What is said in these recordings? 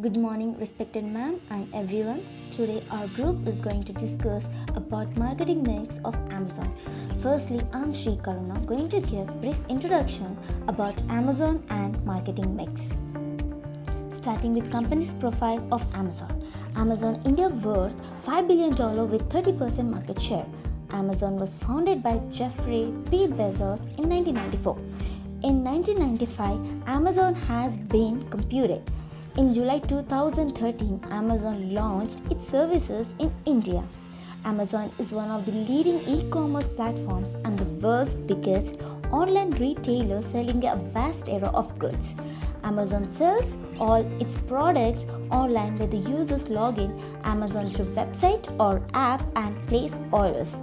Good morning, respected ma'am and everyone. Today our group is going to discuss about marketing mix of Amazon. Firstly, I'm Sri Karuna going to give brief introduction about Amazon and marketing mix. Starting with company's profile of Amazon. Amazon India worth $5 billion with 30% market share. Amazon was founded by Jeffrey P. Bezos in 1994. In 1995, Amazon has been computed. In July 2013, Amazon launched its services in India. Amazon is one of the leading e-commerce platforms and the world's biggest online retailer selling a vast array of goods. Amazon sells all its products online where the users log in Amazon through website or app and place orders.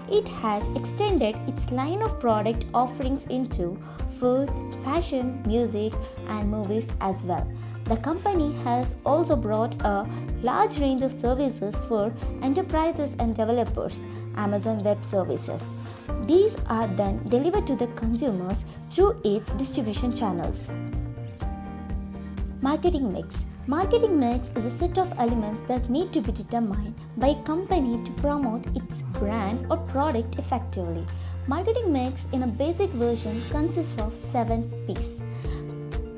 It has extended its line of product offerings into food, fashion, music, and movies as well. The company has also brought a large range of services for enterprises and developers, Amazon Web Services. These are then delivered to the consumers through its distribution channels. Marketing mix. Marketing mix is a set of elements that need to be determined by a company to promote its brand or product effectively. Marketing mix in a basic version consists of 7 P's: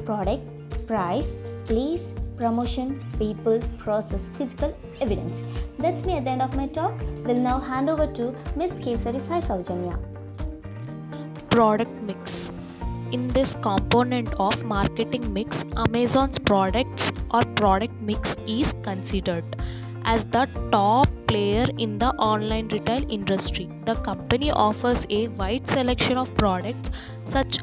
product, price, place, promotion, people, process, physical, evidence. That's me at the end of my talk. We'll now hand over to Ms. Kesari Sai Saujanya. Product mix. In this component of marketing mix, Amazon's products or product mix is considered as the top player in the online retail industry. The company offers a wide selection of products. Such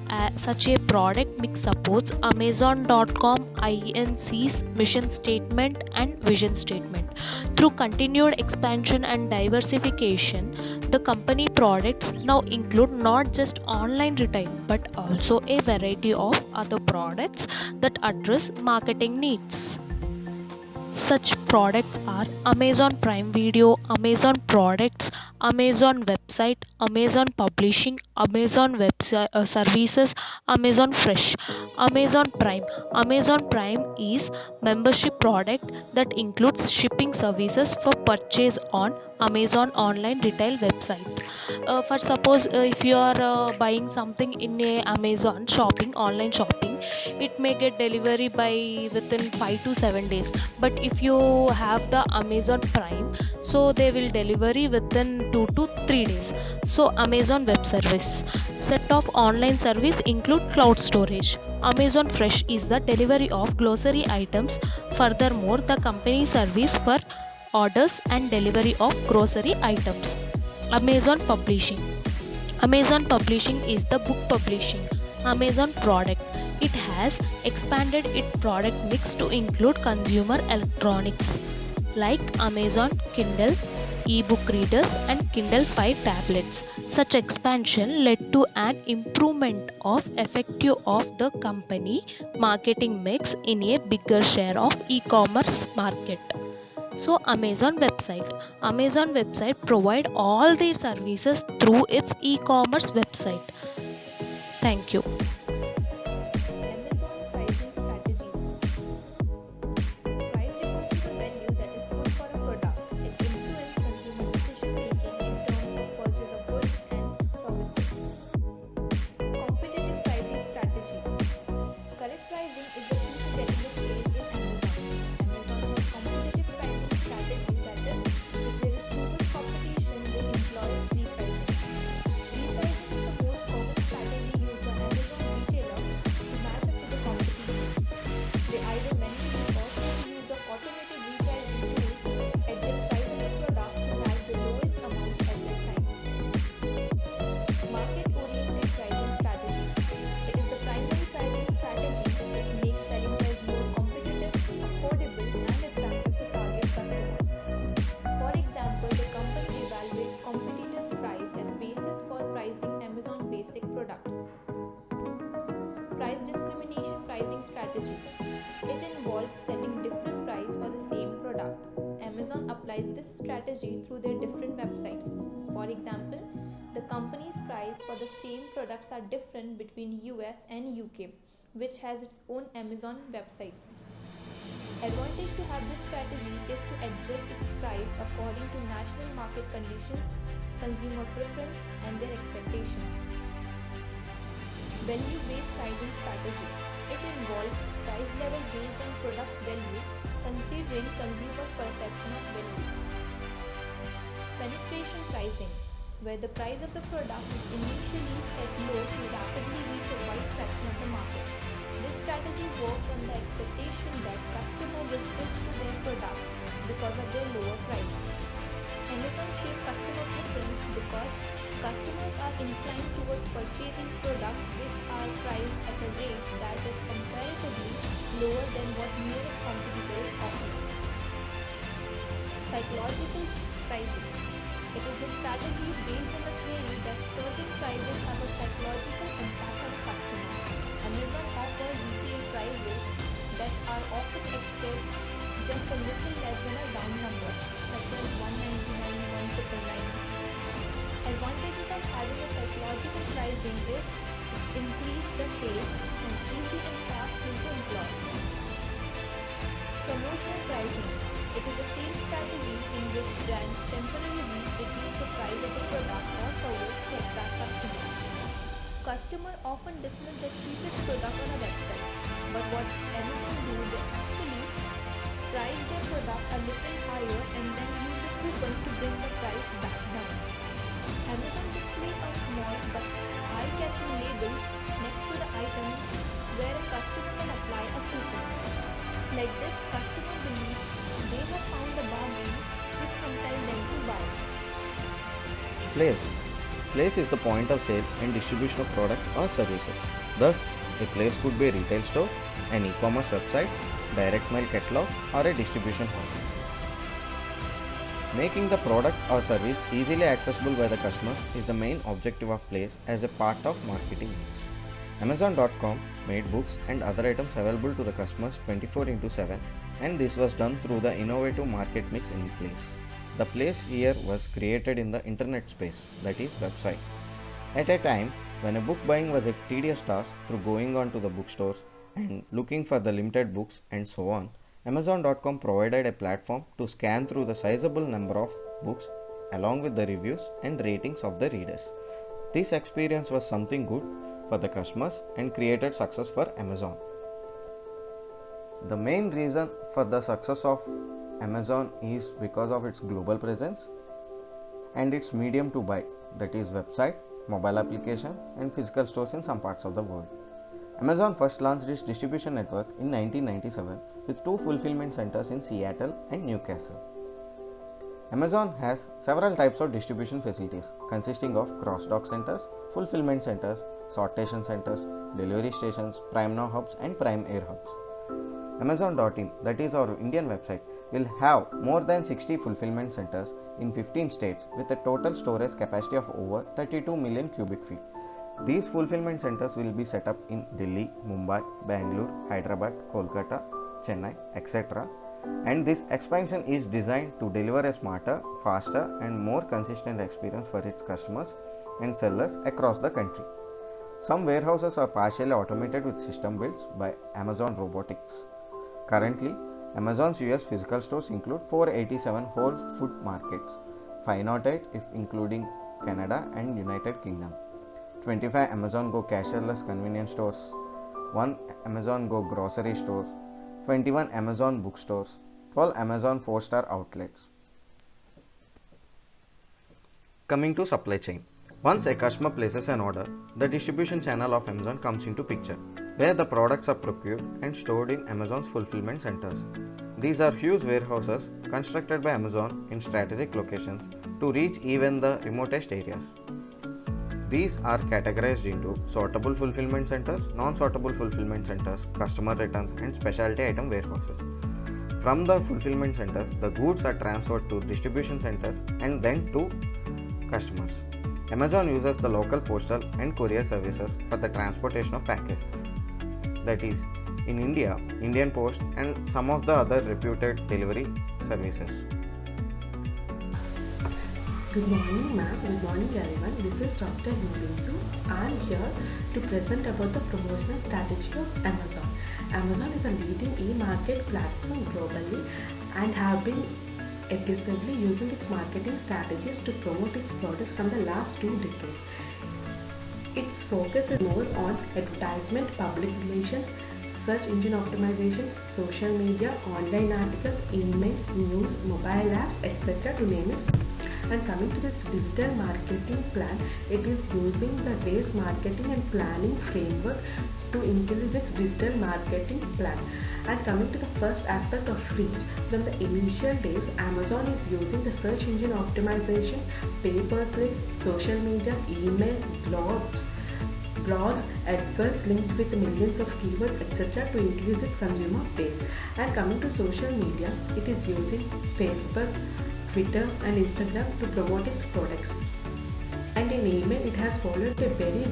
a product mix supports Amazon.com Inc's mission statement and vision statement. Through continued expansion and diversification, the company products now include not just online retail but also a variety of other products that address marketing needs. Such products are Amazon Prime Video, Amazon Products, Amazon Website, Amazon Publishing, Amazon Web Services, Amazon Fresh. Amazon Prime. Amazon Prime is membership product that includes shipping services for purchase on Amazon online retail website. For suppose if you are buying something in a Amazon shopping, online shopping, it may get delivery by within 5 to 7 days, but if you have the Amazon Prime, so they will delivery within 2 to 3 days. So Amazon Web Service. Set of online service include cloud storage. Amazon Fresh is the delivery of grocery items. Furthermore, the company service for orders and delivery of grocery items. Amazon Publishing. Amazon Publishing is the book publishing Amazon product. It has expanded its product mix to include consumer electronics like Amazon Kindle, e-book readers and Kindle Fire tablets. Such expansion led to an improvement of effective of the company marketing mix in a bigger share of e-commerce market. So Amazon website provide all these services through its e-commerce website. Thank you. Amazon pricing strategies. Price refers to the value that is put for a product. It influences consumer decision making in terms of purchase of goods and services. Competitive pricing strategy. Correct pricing is the key to getting a space in Amazon. Amazon has competitive pricing strategy, that is, if there is too much competition, they employ repricing. Repricing is the most common strategy used by Amazon retailer to match up to the competition. They either manually or through the use of automated repricing tools adjust price of the product to match the lowest amount at that time. Market-oriented pricing strategy. It is the primary pricing strategy which makes selling price more competitive, affordable, and attractive to target customers. For example, the company evaluates competitors' price as basis for pricing Amazon basic products. Price discrimination pricing strategy. It involves setting different price for the same product. Amazon applies this strategy through their different websites. For example, the company's price for the same products are different between US and UK, which has its own Amazon websites. Advantage to have this strategy is to adjust its price according to national market conditions, consumer preference, and their expectations. Value-based pricing strategy. It involves price level based on product value, considering consumers' perception of value. Penetration pricing, where the price of the product is initially set low to rapidly reach a wide fraction of the market. This strategy works on the expectation that customer will switch to their product because of their lower price. Amazon shapes customer preference because customers are inclined towards purchasing products which are priced at a rate that is comparatively lower than what nearest competitors offer. Psychological pricing. It is a strategy based on the theory that certain prices have a psychological impact on the customer. Amazon offers retail prices that are often expressed just a little less than a round number, such as $199, $199. Advantages of having a psychological pricing is increase the sales and easy and fast to employ. Promotional pricing. It is a sales strategy in which brands temporarily reduce the price of a product or service to attract customers. Customers often dismiss the cheapest product on a website, but what Amazon do, they actually price their product a little higher and then use a coupon to bring the price back down. Amazon display a small but eye-catching label next to the item where a customer can apply a coupon. Like this, customer believes they have found a bargain which compels them to buy. Place. Place is the point of sale and distribution of product or services. Thus, a place could be a retail store, an e-commerce website, direct mail catalog, or a distribution house. Making the product or service easily accessible by the customers is the main objective of Place as a part of marketing mix. Amazon.com made books and other items available to the customers 24/7, and this was done through the innovative market mix in Place. The Place here was created in the internet space, that is website. At a time when a book buying was a tedious task through going on to the bookstores and looking for the limited books and so on, Amazon.com provided a platform to scan through the sizable number of books along with the reviews and ratings of the readers. This experience was something good for the customers and created success for Amazon. The main reason for the success of Amazon is because of its global presence and its medium to buy, that is website, mobile application and physical stores in some parts of the world. Amazon first launched its distribution network in 1997 with 2 fulfillment centers in Seattle and Newcastle. Amazon has several types of distribution facilities consisting of cross-dock centers, fulfillment centers, sortation centers, delivery stations, Prime Now hubs and Prime Air hubs. Amazon.in, that is our Indian website, will have more than 60 fulfillment centers in 15 states with a total storage capacity of over 32 million cubic feet. These fulfillment centers will be set up in Delhi, Mumbai, Bangalore, Hyderabad, Kolkata, Chennai, etc. And this expansion is designed to deliver a smarter, faster and more consistent experience for its customers and sellers across the country. Some warehouses are partially automated with system builds by Amazon Robotics. Currently, Amazon's US physical stores include 487 Whole Food Markets, 508 if including Canada and United Kingdom, 25 Amazon Go cashierless convenience stores, 1 Amazon Go grocery stores, 21 Amazon bookstores, 12 Amazon 4-star outlets. Coming to supply chain. Once a customer places an order, the distribution channel of Amazon comes into picture, where the products are procured and stored in Amazon's fulfillment centers. These are huge warehouses constructed by Amazon in strategic locations to reach even the remotest areas. These are categorized into sortable fulfillment centers, non-sortable fulfillment centers, customer returns, and specialty item warehouses. From the fulfillment centers, the goods are transferred to distribution centers and then to customers. Amazon uses the local postal and courier services for the transportation of packages. That is, in India, Indian Post and some of the other reputed delivery services. Good morning, ma'am. Good morning, everyone. This is Dr. Hindindu. I am here to present about the promotional strategy of Amazon. Amazon is a leading e-market platform globally and have been aggressively using its marketing strategies to promote its products from the last 2 decades. Its focus is more on advertisement, public relations, search engine optimization, social media, online articles, emails, news, mobile apps, etc. to name it. And coming to this digital marketing plan, it is using the RACE marketing and planning framework to increase its digital marketing plan. And coming to the first aspect of reach, from the initial days, Amazon is using the search engine optimization, pay-per-click, social media, email, blogs, adverts linked with millions of keywords, etc. to increase its consumer base. And coming to social media, it is using Facebook, Twitter and Instagram to promote its products. And in email, it has followed a very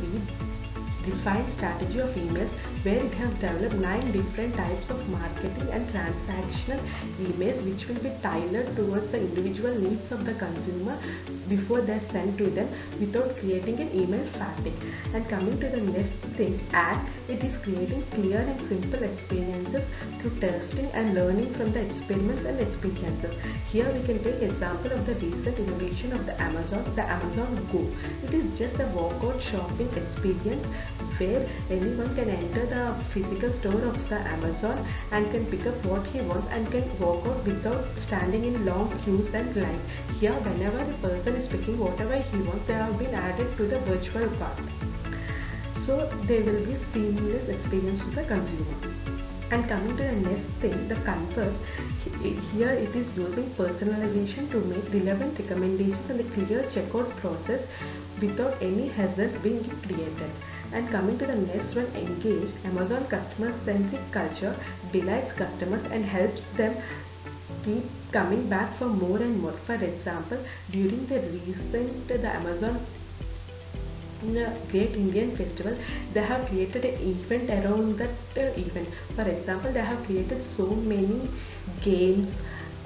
defined strategy of emails where it has developed 9 different types of marketing and transactional emails which will be tailored towards the individual needs of the consumer before they are sent to them without creating an email fatigue. And coming to the next thing, ads, it is creating clear and simple experiences through testing and learning from the experiments and experiences. Here we can take example of the recent innovation of the Amazon Go. It is just a walkout shopping experience where anyone can enter the physical store of the Amazon and can pick up what he wants and can walk out without standing in long queues and lines. Here, whenever the person is picking whatever he wants, they have been added to the virtual cart. So there will be seamless experience to the consumer. And coming to the next thing, the converse, here it is using personalization to make relevant recommendations and a clear checkout process without any hazard being created. And coming to the next one, engage, Amazon customer-centric culture delights customers and helps them keep coming back for more and more. For example, during the Amazon Great Indian Festival, they have created an event around that event. For example, they have created so many games,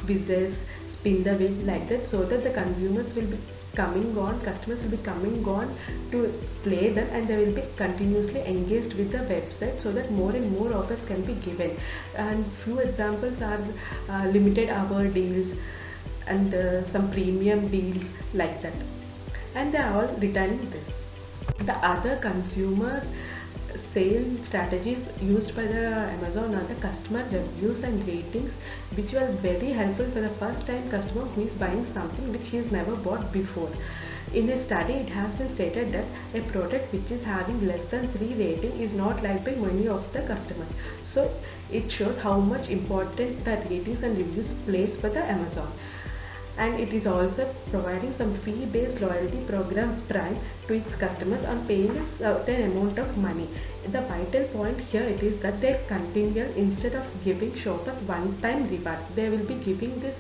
quizzes, spin the wheel like that, so that the customers will be coming on to play them and they will be continuously engaged with the website so that more and more offers can be given. And few examples are limited hour deals and some premium deals like that. And they are all returning this. The other consumer sale strategies used by the Amazon are the customer reviews and ratings, which was very helpful for the first time customer who is buying something which he has never bought before. In a study, it has been stated that a product which is having less than 3 rating is not liked by many of the customers. So it shows how much important the ratings and reviews plays for the Amazon. And it is also providing some fee-based loyalty program Prime to its customers on paying a certain amount of money. The vital point here it is that they continue, instead of giving shoppers one-time reward, they will be giving this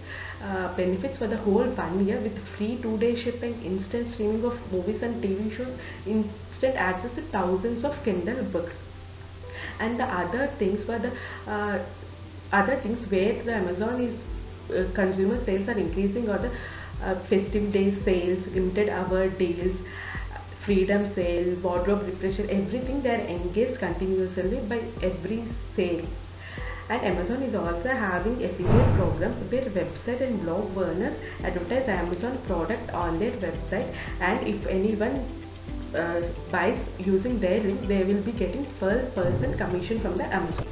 benefits for the whole 1 year with free 2-day shipping, instant streaming of movies and TV shows, instant access to thousands of Kindle books. And the other things were the where the Amazon is consumer sales are increasing, or the festive day sales, limited hour deals, freedom sale, wardrobe refresher, everything they are engaged continuously by every sale. And Amazon is also having affiliate programs where website and blog owners advertise Amazon product on their website, and if anyone buys using their link, they will be getting 12% commission from the Amazon.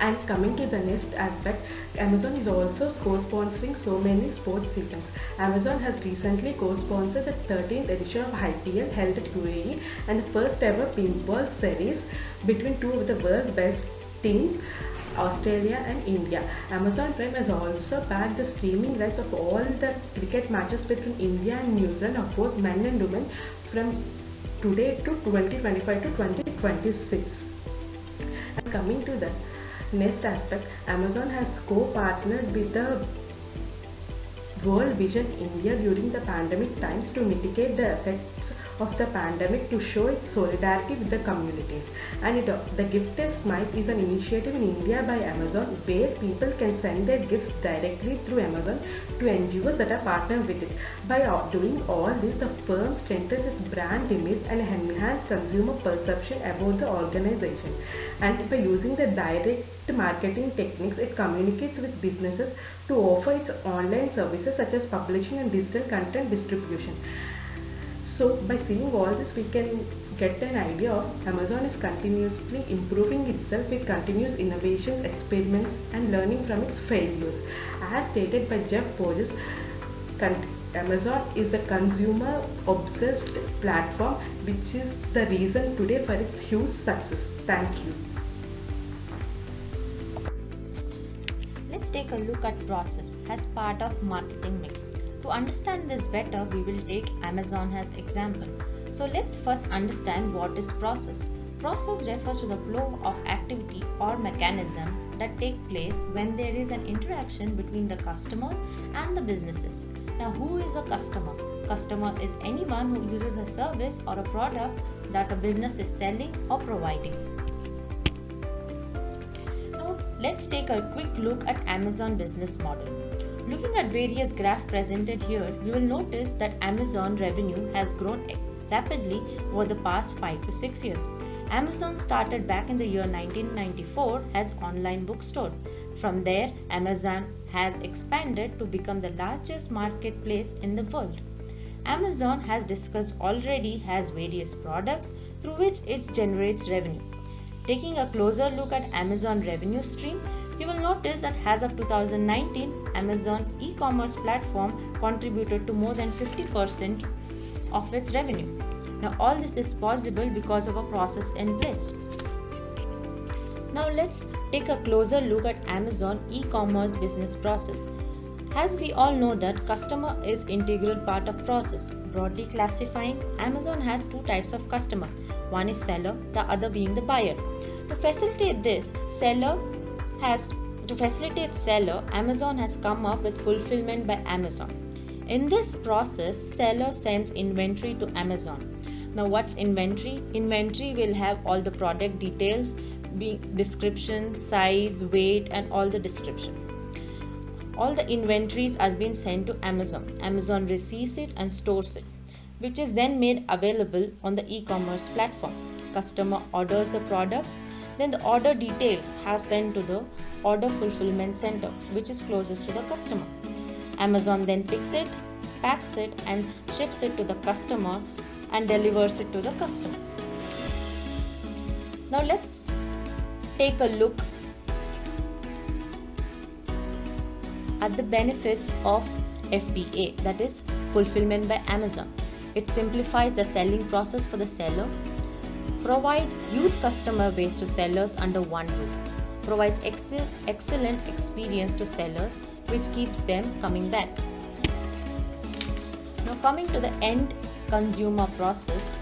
And coming to the next aspect, Amazon is also co-sponsoring so many sports events. Amazon has recently co-sponsored the 13th edition of IPL held at UAE and the first ever pinball series between two of the world's best teams, Australia and India. Amazon Prime has also backed the streaming rights of all the cricket matches between India and New Zealand of both men and women from today to 2025 to 2026. And coming to the next aspect, Amazon has co-partnered with the World Vision India during the pandemic times to mitigate the effects of the pandemic to show its solidarity with the communities. And the Gifted Smile is an initiative in India by Amazon where people can send their gifts directly through Amazon to NGOs that are partnered with it. By doing all this, the firm strengthens its brand image and enhances consumer perception about the organization. And by using the direct marketing techniques, it communicates with businesses to offer its online services such as publishing and digital content distribution. So by seeing all this, we can get an idea of Amazon is continuously improving itself with continuous innovations, experiments and learning from its failures. As stated by Jeff Bezos, Amazon is the consumer obsessed platform which is the reason today for its huge success. Thank you. Let's take a look at process as part of marketing mix. To understand this better, we will take Amazon as example. So let's first understand what is process. Process refers to the flow of activity or mechanism that take place when there is an interaction between the customers and the businesses. Now, who is a customer? Customer is anyone who uses a service or a product that a business is selling or providing. Let's take a quick look at Amazon business model. Looking at various graphs presented here, you will notice that Amazon revenue has grown rapidly over the past 5 to 6 years. Amazon started back in the year 1994 as online bookstore. From there, Amazon has expanded to become the largest marketplace in the world. Amazon, has discussed already, has various products through which it generates revenue. Taking a closer look at Amazon revenue stream, you will notice that as of 2019, Amazon e-commerce platform contributed to more than 50% of its revenue. Now all this is possible because of a process in place. Now let's take a closer look at Amazon e-commerce business process. As we all know that customer is integral part of process. Broadly classifying, Amazon has two types of customer. One is seller, the other being the buyer. To facilitate seller, Amazon has come up with Fulfillment by Amazon. In this process, seller sends inventory to Amazon. Now what's inventory? Inventory will have all the product details, description, size, weight and all the description. All the inventories are being sent to Amazon. Amazon receives it and stores it, which is then made available on the e-commerce platform. Customer orders the product, then the order details are sent to the order fulfillment center, which is closest to the customer. Amazon then picks it, packs it and ships it to the customer and delivers it to the customer. Now let's take a look at the benefits of FBA, that is Fulfillment by Amazon. It simplifies the selling process for the seller, provides huge customer base to sellers under one roof, provides excellent experience to sellers, which keeps them coming back. Now coming to the end consumer process,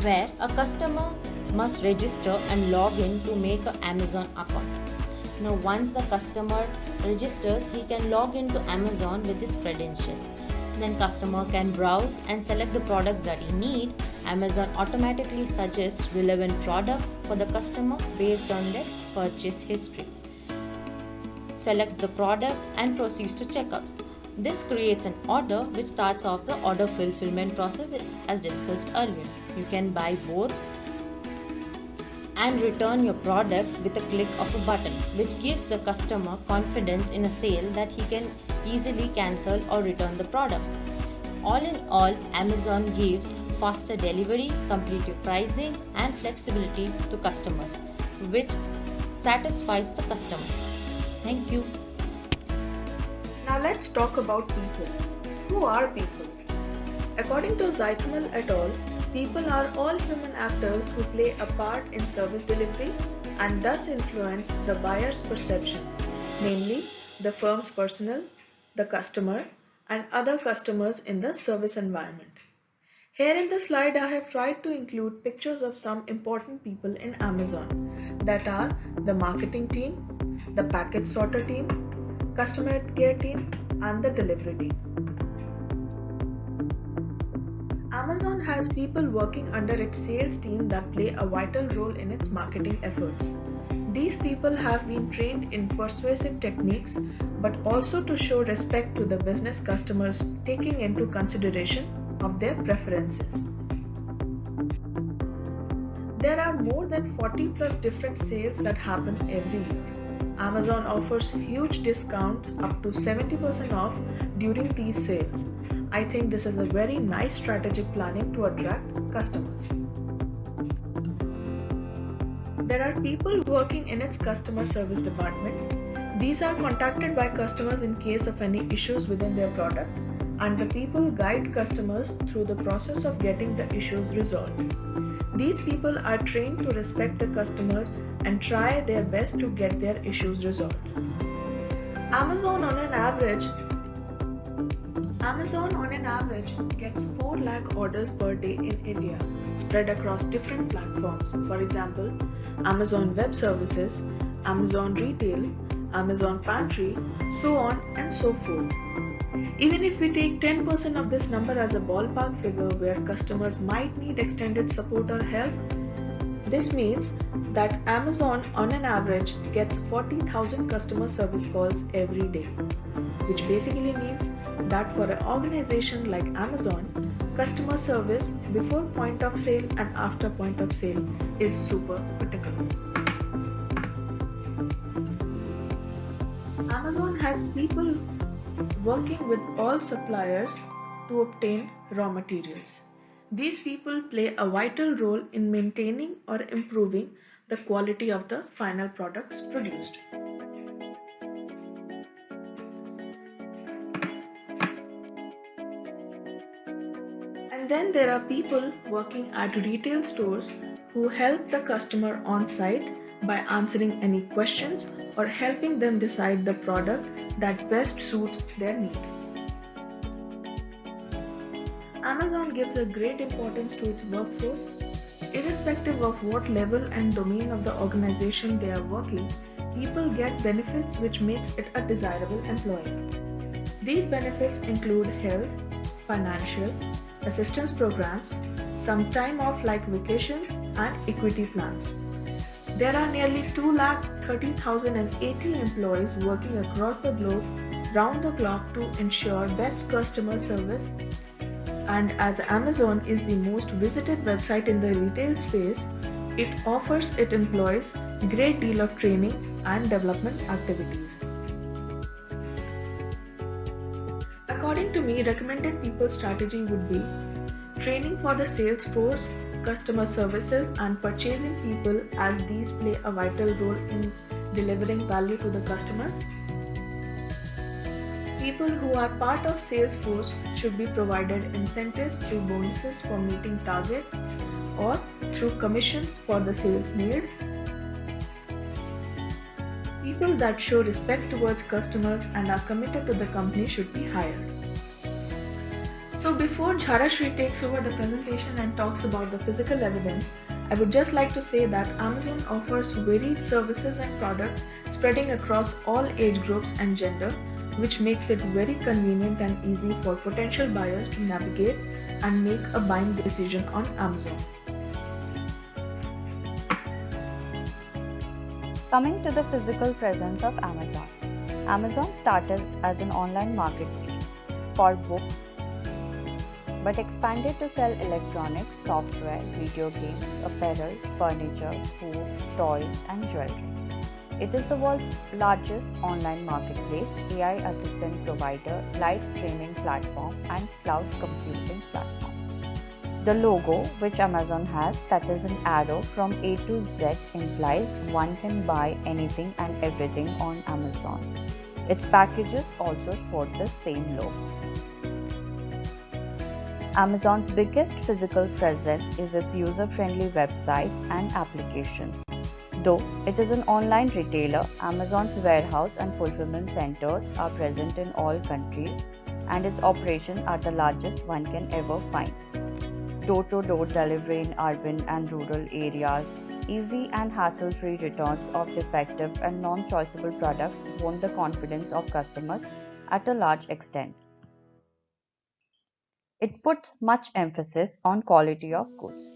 where a customer must register and log in to make an Amazon account. Now once the customer registers, he can log into Amazon with his credential. Then customer can browse and select the products that he need. Amazon automatically suggests relevant products for the customer based on their purchase history. Selects the product and proceeds to checkout. This creates an order which starts off the order fulfillment process as discussed earlier. You can buy both and return your products with a click of a button, which gives the customer confidence in a sale that he can easily cancel or return the product. All in all, Amazon gives faster delivery, competitive pricing and flexibility to customers, which satisfies the customer. Thank you. Now let's talk about people. Who are people? According to Zeithaml et al., people are all human actors who play a part in service delivery and thus influence the buyer's perception, namely the firm's personnel, the customer, and other customers in the service environment. Here in the slide, I have tried to include pictures of some important people in Amazon, that are the marketing team, the package sorter team, customer care team, and the delivery team. Amazon has people working under its sales team that play a vital role in its marketing efforts. These people have been trained in persuasive techniques but also to show respect to the business customers, taking into consideration of their preferences. There are more than 40 plus different sales that happen every year. Amazon offers huge discounts up to 70% off during these sales. I think this is a very nice strategic planning to attract customers. There are people working in its customer service department. These are contacted by customers in case of any issues within their product, and the people guide customers through the process of getting the issues resolved. These people are trained to respect the customer and try their best to get their issues resolved. Amazon on an average gets 4 lakh orders per day in India, spread across different platforms. For example, Amazon Web Services, Amazon Retail, Amazon Pantry, so on and so forth. Even if we take 10% of this number as a ballpark figure where customers might need extended support or help, this means that Amazon on an average gets 40,000 customer service calls every day, which basically means that for an organization like Amazon, customer service before point of sale and after point of sale is super critical. Amazon has people working with all suppliers to obtain raw materials. These people play a vital role in maintaining or improving the quality of the final products produced. And then there are people working at retail stores who help the customer on site by answering any questions or helping them decide the product that best suits their need. Amazon gives a great importance to its workforce. Irrespective of what level and domain of the organization they are working, people get benefits which makes it a desirable employer. These benefits include health, financial, assistance programs, some time off like vacations, and equity plans. There are nearly 2,30,080 employees working across the globe round the clock to ensure best customer service, and as Amazon is the most visited website in the retail space, it offers its employees a great deal of training and development activities. According to me, recommended people strategy would be training for the sales force, customer services and purchasing people, as these play a vital role in delivering value to the customers. People who are part of sales force should be provided incentives through bonuses for meeting targets or through commissions for the sales made. People that show respect towards customers and are committed to the company should be hired. So before Jharashri takes over the presentation and talks about the physical evidence, I would just like to say that Amazon offers varied services and products spreading across all age groups and gender, which makes it very convenient and easy for potential buyers to navigate and make a buying decision on Amazon. Coming to the physical presence of Amazon. Amazon started as an online marketplace for books, but expanded to sell electronics, software, video games, apparel, furniture, food, toys, and jewelry. It is the world's largest online marketplace, AI assistant provider, live streaming platform, and cloud computing platform. The logo which Amazon has, that is an arrow from A to Z, implies one can buy anything and everything on Amazon. Its packages also sport the same logo. Amazon's biggest physical presence is its user-friendly website and applications. Though it is an online retailer, Amazon's warehouse and fulfillment centers are present in all countries, and its operations are the largest one can ever find. Door-to-door delivery in urban and rural areas, easy and hassle-free returns of defective and non-choiceable products won the confidence of customers at a large extent. It puts much emphasis on quality of goods.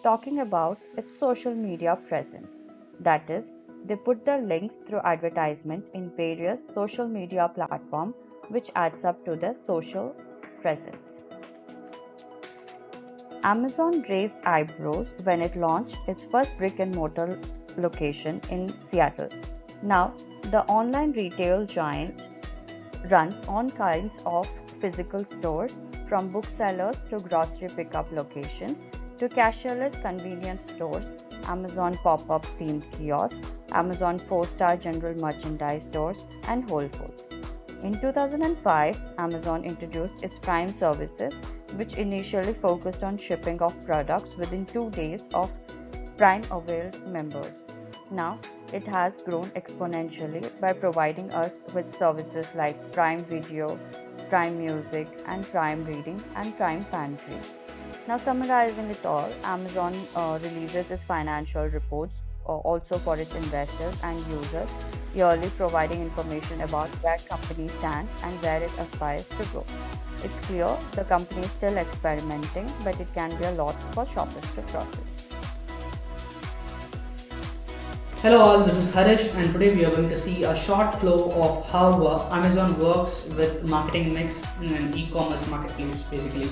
Talking about its social media presence, that is, they put their links through advertisement in various social media platforms, which adds up to their social presence. Amazon raised eyebrows when it launched its first brick and mortar location in Seattle. Now, the online retail giant runs all kinds of physical stores, from booksellers to grocery pickup locations to cashierless convenience stores, Amazon pop-up themed kiosks, Amazon 4-star general merchandise stores, and Whole Foods. In 2005, Amazon introduced its Prime services, which initially focused on shipping of products within 2 days of Prime availed members. Now, it has grown exponentially by providing us with services like Prime Video, Prime Music, and Prime Reading and Prime Pantry. Now, summarizing it all, Amazon releases its financial reports also for its investors and users, yearly providing information about where company stands and where it aspires to go. It's clear the company is still experimenting, but it can be a lot for shoppers to process. Hello all, this is Harish, and today we are going to see a short flow of how Amazon works with marketing mix in an e-commerce marketplace basically.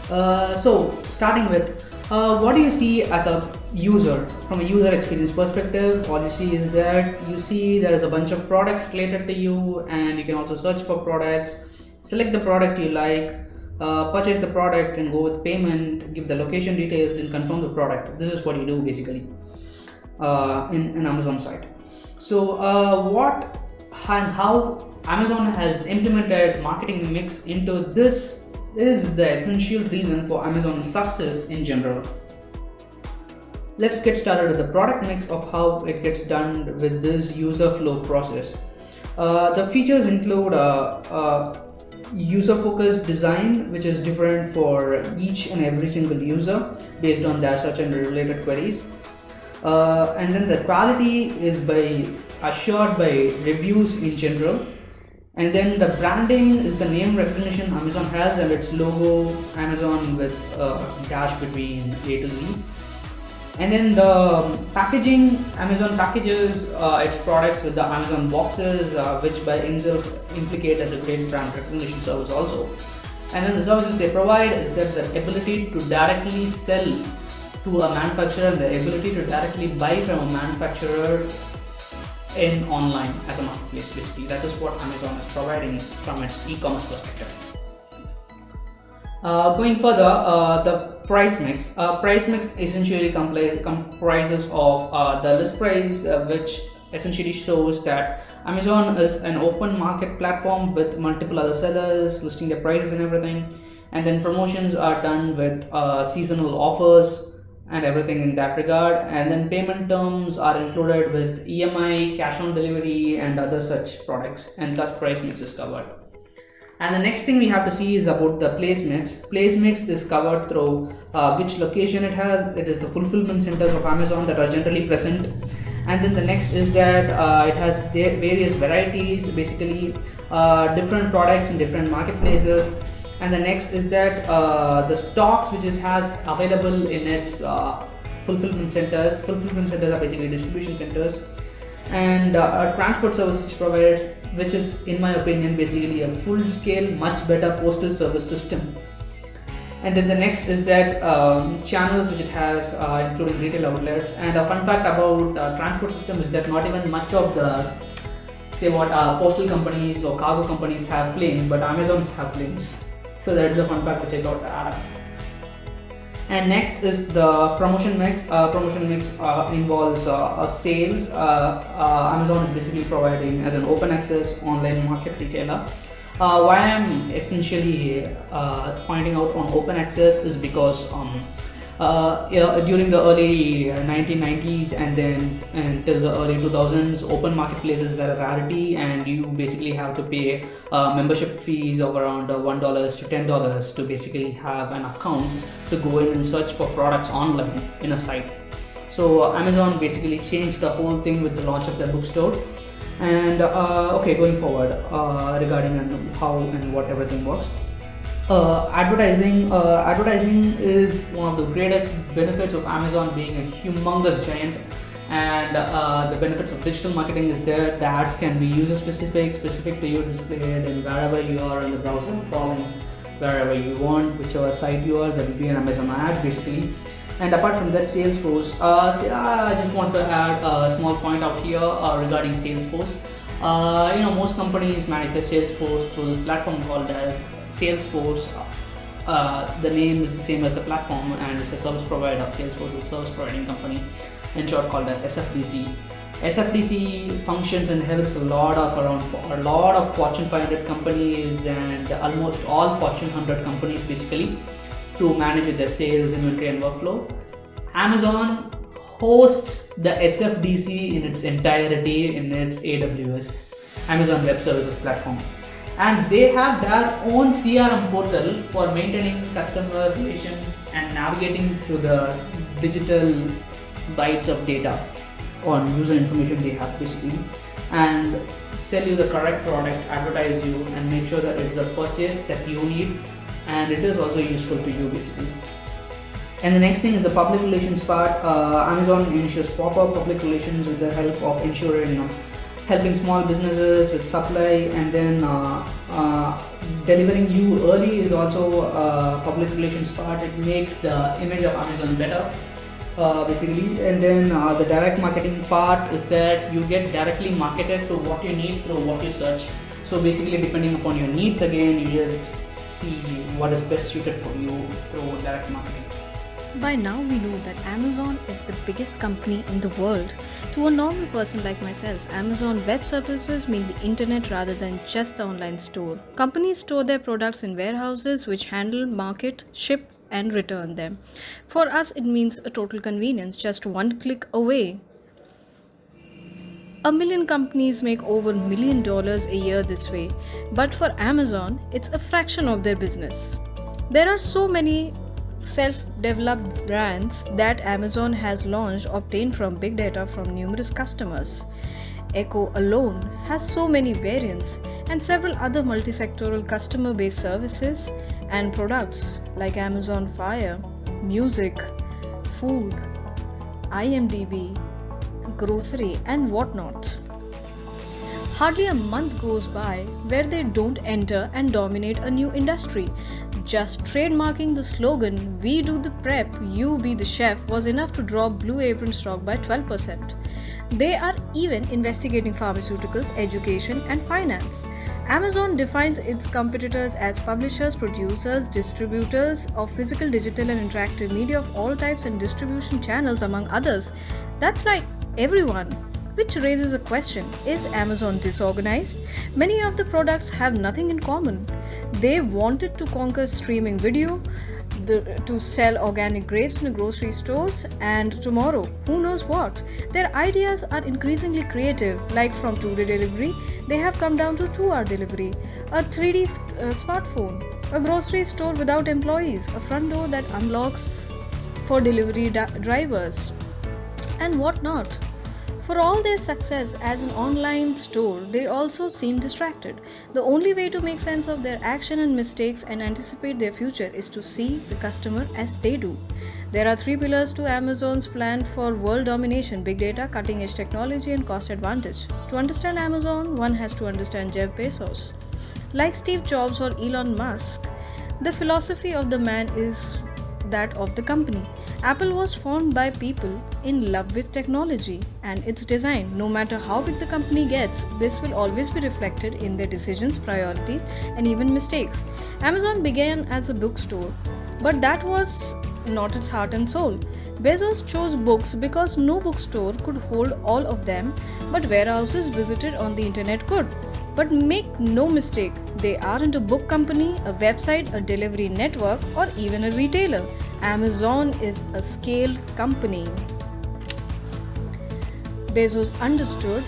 So starting with, what do you see as a user? From a user experience perspective, all you see is that there is a bunch of products related to you, and you can also search for products, select the product you like, purchase the product and go with payment, give the location details and confirm the product. This is what you do basically in an Amazon site. So what and how Amazon has implemented marketing mix into this is the essential reason for Amazon's success in general. Let's get started with the product mix of how it gets done with this user flow process. The features include user-focused design, which is different for each and every single user based on their search and related queries. And then the quality is assured by reviews in general. And then the branding is the name recognition Amazon has, and its logo, Amazon with a dash between A to Z. And then the packaging, Amazon packages its products with the Amazon boxes, which by itself implicate as a great brand recognition service also. And then the services they provide is that the ability to directly sell to a manufacturer and the ability to directly buy from a manufacturer in online as a marketplace basically. That is what Amazon is providing from its e-commerce perspective. Going further, the price mix. Price mix essentially comprises of the list price, which essentially shows that Amazon is an open market platform with multiple other sellers listing their prices and everything. And then promotions are done with seasonal offers and everything in that regard, and then payment terms are included with EMI, cash on delivery and other such products, and thus price mix is covered. And the next thing we have to see is about the place mix. Place mix is covered through which location it has. It is the fulfillment centers of Amazon that are generally present. And then the next is that it has various varieties, basically different products in different marketplaces. And the next is that the stocks which it has available in its fulfillment centers. Fulfillment centers are basically distribution centers, and a transport service which provides, which is in my opinion basically a full-scale, much better postal service system. And then the next is that channels which it has, including retail outlets. And a fun fact about transport system is that not even much of the postal companies or cargo companies have planes, but Amazon's have planes. So that's a fun fact to check out. And next is the promotion mix. Promotion mix involves sales. Amazon is basically providing as an open access online market retailer. Why I'm essentially pointing out on open access is because during the early 1990s and then until the early 2000s, open marketplaces were a rarity, and you basically have to pay membership fees of around $1 to $10 to basically have an account to go in and search for products online in a site. So Amazon basically changed the whole thing with the launch of their bookstore. And going forward regarding how and what everything works. Advertising is one of the greatest benefits of Amazon being a humongous giant, and the benefits of digital marketing is there. The ads can be user specific to you, displayed and wherever you are in the browser, crawling wherever you want, whichever site you are, there will be an Amazon ad basically. And apart from that, Salesforce. I just want to add a small point out here regarding Salesforce. Most companies manage their Salesforce through this platform called as Salesforce. The name is the same as the platform, and it's a service provider. Salesforce is a service providing company, in short called as SFDC. SFDC functions and helps a lot of Fortune 500 companies and almost all Fortune 100 companies basically to manage their sales, inventory, and workflow. Amazon hosts the SFDC in its entirety in its AWS, Amazon Web Services platform. And they have their own CRM portal for maintaining customer relations and navigating through the digital bytes of data on user information they have basically, and sell you the correct product, advertise you, and make sure that it's a purchase that you need and it is also useful to you basically. And the next thing is the public relations part. Amazon ensures proper public relations with the help of ensuring helping small businesses with supply, and then delivering you early is also a public relations part. It makes the image of Amazon better basically. And then the direct marketing part is that you get directly marketed to what you need through what you search. So basically, depending upon your needs, again, you just see what is best suited for you through direct marketing. By now, we know that Amazon is the biggest company in the world. To a normal person like myself, Amazon Web Services mean the internet rather than just the online store. Companies store their products in warehouses which handle, market, ship, and return them. For us, it means a total convenience, just one click away. 1 million companies make over $1 million a year this way, but for Amazon, it's a fraction of their business. There are so many self-developed brands that Amazon has launched obtained from big data from numerous customers. Echo alone has so many variants, and several other multi-sectoral customer-based services and products like Amazon Fire, music, food, IMDb, grocery, and whatnot. Hardly a month goes by where they don't enter and dominate a new industry. Just trademarking the slogan, "We do the prep, you be the chef," was enough to drop Blue Apron stock by 12%. They are even investigating pharmaceuticals, education, and finance. Amazon defines its competitors as publishers, producers, distributors of physical, digital, and interactive media of all types and distribution channels, among others. That's like everyone. Which raises a question, is Amazon disorganized? Many of the products have nothing in common. They wanted to conquer streaming video, to sell organic grapes in grocery stores, and tomorrow, who knows what. Their ideas are increasingly creative, like from 2-day delivery, they have come down to 2-hour delivery, a 3D smartphone, a grocery store without employees, a front door that unlocks for delivery drivers, and whatnot. For all their success as an online store, they also seem distracted. The only way to make sense of their action and mistakes and anticipate their future is to see the customer as they do. There are 3 pillars to Amazon's plan for world domination: big data, cutting edge technology, and cost advantage. To understand Amazon, one has to understand Jeff Bezos. Like Steve Jobs or Elon Musk, the philosophy of the man is that of the company. Apple was formed by people in love with technology and its design. No matter how big the company gets, this will always be reflected in their decisions, priorities, and even mistakes. Amazon began as a bookstore, but that was not its heart and soul. Bezos chose books because no bookstore could hold all of them, but warehouses visited on the internet could. But make no mistake, they aren't a book company, a website, a delivery network, or even a retailer. Amazon is a scaled company. Bezos understood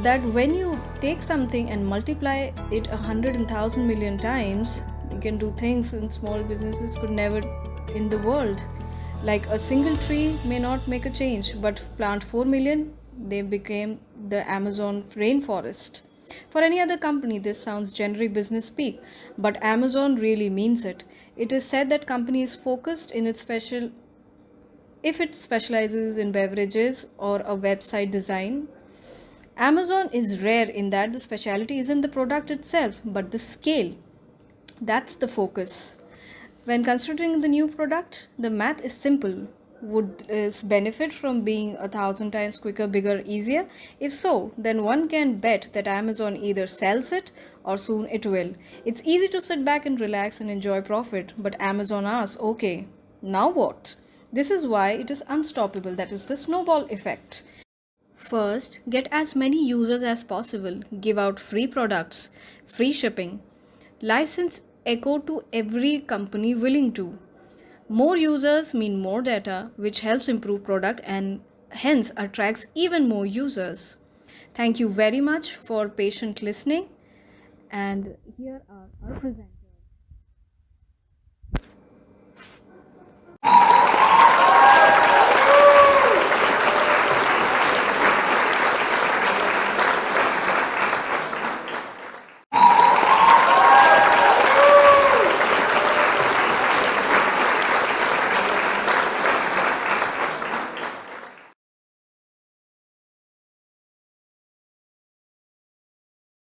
that when you take something and multiply it 100 and 1,000 million times, you can do things that small businesses could never in the world. Like a single tree may not make a change, but plant 4 million, they became the Amazon rainforest. For any other company, this sounds generic business speak, but Amazon really means it. It is said that company is focused in its special if it specializes in beverages or a website design. Amazon is rare in that the specialty isn't the product itself, but the scale. That's the focus. When considering the new product, the math is simple. Would this benefit from being 1,000 times quicker, bigger, easier? If so, then one can bet that Amazon either sells it or soon it will. It's easy to sit back and relax and enjoy profit, but Amazon asks, okay, now what? This is why it is unstoppable, that is the snowball effect. First, get as many users as possible, give out free products, free shipping, license Echo to every company willing to. More users mean more data, which helps improve product and hence attracts even more users. Thank you very much for patient listening, and here are our presenters.